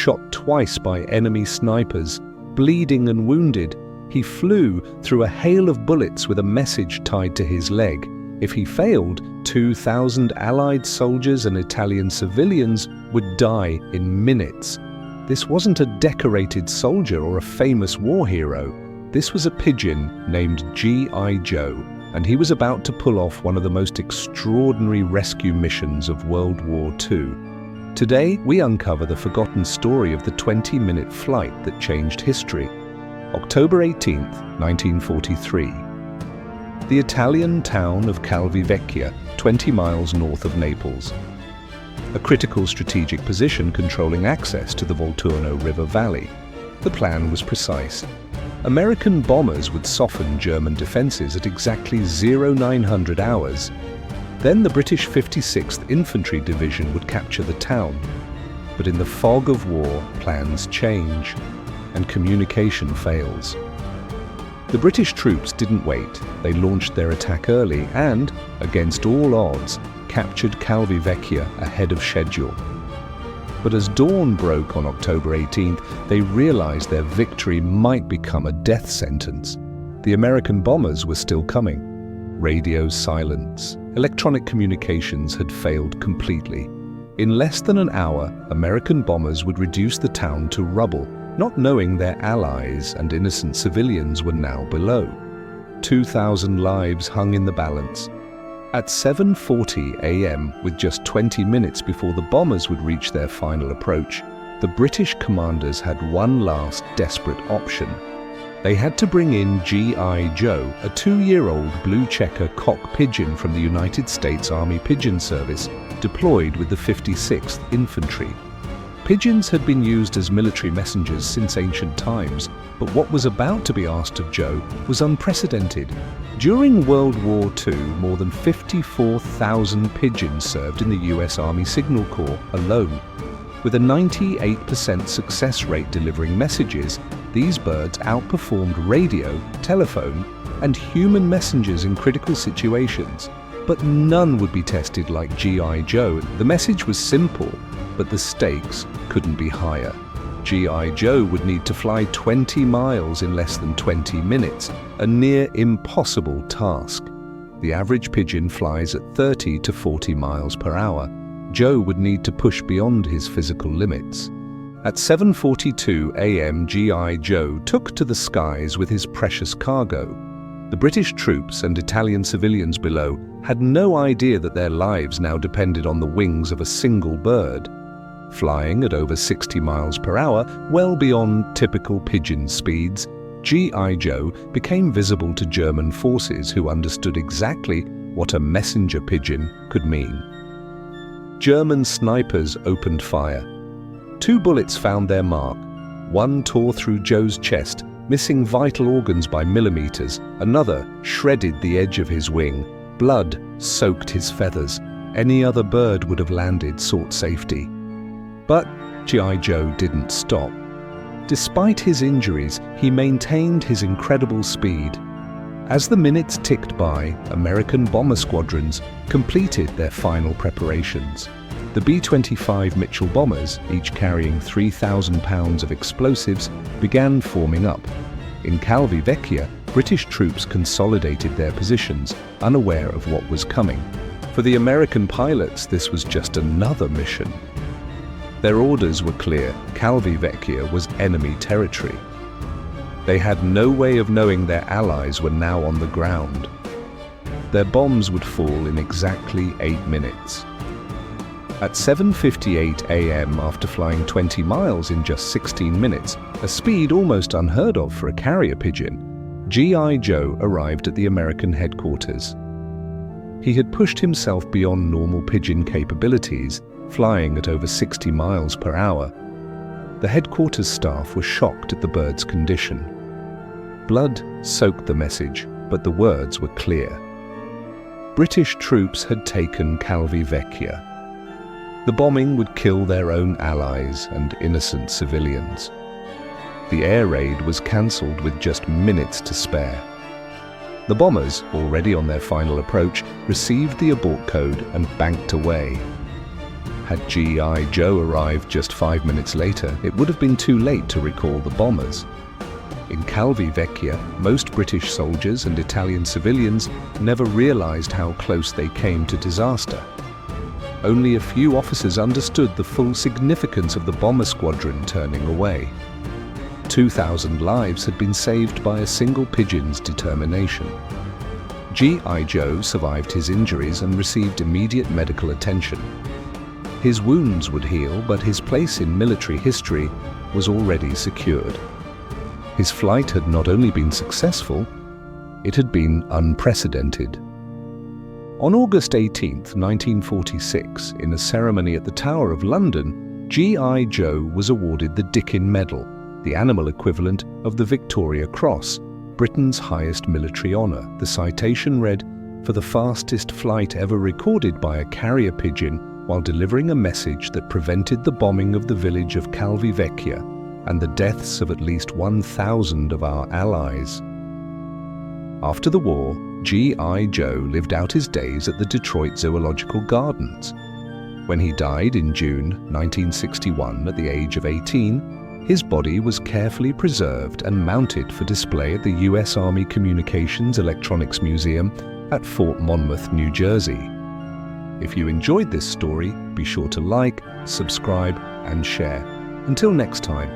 shot twice by enemy snipers. Bleeding and wounded, he flew through a hail of bullets with a message tied to his leg. If he failed, 2,000 Allied soldiers and Italian civilians would die in minutes. This wasn't a decorated soldier or a famous war hero. This was a pigeon named I.Joe, and he was about to pull off one of the most extraordinary rescue missions of World War II. Today, we uncover the forgotten story of the 20-minute flight that changed history. October 18, 1943. The Italian town of Calvi Vecchia, 20 miles north of Naples. A critical strategic position controlling access to the Volturno River Valley. The plan was precise. American bombers would soften German defenses at exactly 0900 hours. Then the British 56th Infantry Division would capture the town. But in the fog of war, plans change, and communication fails. The British troops didn't wait. They launched their attack early and, against all odds, captured Calvi Vecchia ahead of schedule. But as dawn broke on October 18th, they realized their victory might become a death sentence. The American bombers were still coming. Radio silence. Electronic communications had failed completely. In less than an hour, American bombers would reduce the town to rubble, not knowing their allies and innocent civilians were now below. 2,000 lives hung in the balance. At 7:40 a.m., with just 20 minutes before the bombers would reach their final approach, the British commanders had one last desperate option. They had to bring in I.Joe, a 2-year-old blue checker cock pigeon from the United States Army Pigeon Service, deployed with the 56th Infantry. Pigeons had been used as military messengers since ancient times, but what was about to be asked of Joe was unprecedented. During World War II, more than 54,000 pigeons served in the US Army Signal Corps alone. With a 98% success rate delivering messages, these birds outperformed radio, telephone, and human messengers in critical situations. But none would be tested like I.Joe. The message was simple, but the stakes couldn't be higher. I.Joe would need to fly 20 miles in less than 20 minutes, a near impossible task. The average pigeon flies at 30 to 40 miles per hour. Joe would need to push beyond his physical limits. At 7:42 a.m., I.Joe took to the skies with his precious cargo. The British troops and Italian civilians below had no idea that their lives now depended on the wings of a single bird. Flying at over 60 miles per hour, well beyond typical pigeon speeds, I.Joe became visible to German forces who understood exactly what a messenger pigeon could mean. German snipers opened fire. 2 bullets found their mark. One tore through Joe's chest, missing vital organs by millimeters. Another shredded the edge of his wing. Blood soaked his feathers. Any other bird would have landed, sought safety. But I.Joe didn't stop. Despite his injuries, he maintained his incredible speed. As the minutes ticked by, American bomber squadrons completed their final preparations. The B-25 Mitchell bombers, each carrying 3,000 pounds of explosives, began forming up. In Calvi Vecchia, British troops consolidated their positions, unaware of what was coming. For the American pilots, this was just another mission. Their orders were clear. Calvi Vecchia was enemy territory. They had no way of knowing their allies were now on the ground. Their bombs would fall in exactly 8 minutes. At 7:58 a.m., after flying 20 miles in just 16 minutes, a speed almost unheard of for a carrier pigeon, I.Joe arrived at the American headquarters. He had pushed himself beyond normal pigeon capabilities, flying at over 60 miles per hour. The headquarters staff were shocked at the bird's condition. Blood soaked the message, but the words were clear. British troops had taken Calvi Vecchia. The bombing would kill their own allies and innocent civilians. The air raid was cancelled with just minutes to spare. The bombers, already on their final approach, received the abort code and banked away. Had G.I.Joe arrived just 5 minutes later, it would have been too late to recall the bombers. In Calvi Vecchia, most British soldiers and Italian civilians never realized how close they came to disaster. Only a few officers understood the full significance of the bomber squadron turning away. 2,000 lives had been saved by a single Pigeon's determination. G.I.Joe survived his injuries and received immediate medical attention. His wounds would heal, but his place in military history was already secured. His flight had not only been successful, it had been unprecedented. On August 18, 1946, in a ceremony at the Tower of London, G.I.Joe was awarded the Dickin Medal, the animal equivalent of the Victoria Cross, Britain's highest military honour. The citation read, "For the fastest flight ever recorded by a carrier pigeon while delivering a message that prevented the bombing of the village of Calvi Vecchia and the deaths of at least 1,000 of our allies." After the war, G.I.Joe lived out his days at the Detroit Zoological Gardens. When he died in June 1961 at the age of 18, his body was carefully preserved and mounted for display at the U.S. Army Communications Electronics Museum at Fort Monmouth, New Jersey. If you enjoyed this story, be sure to like, subscribe, and share. Until next time.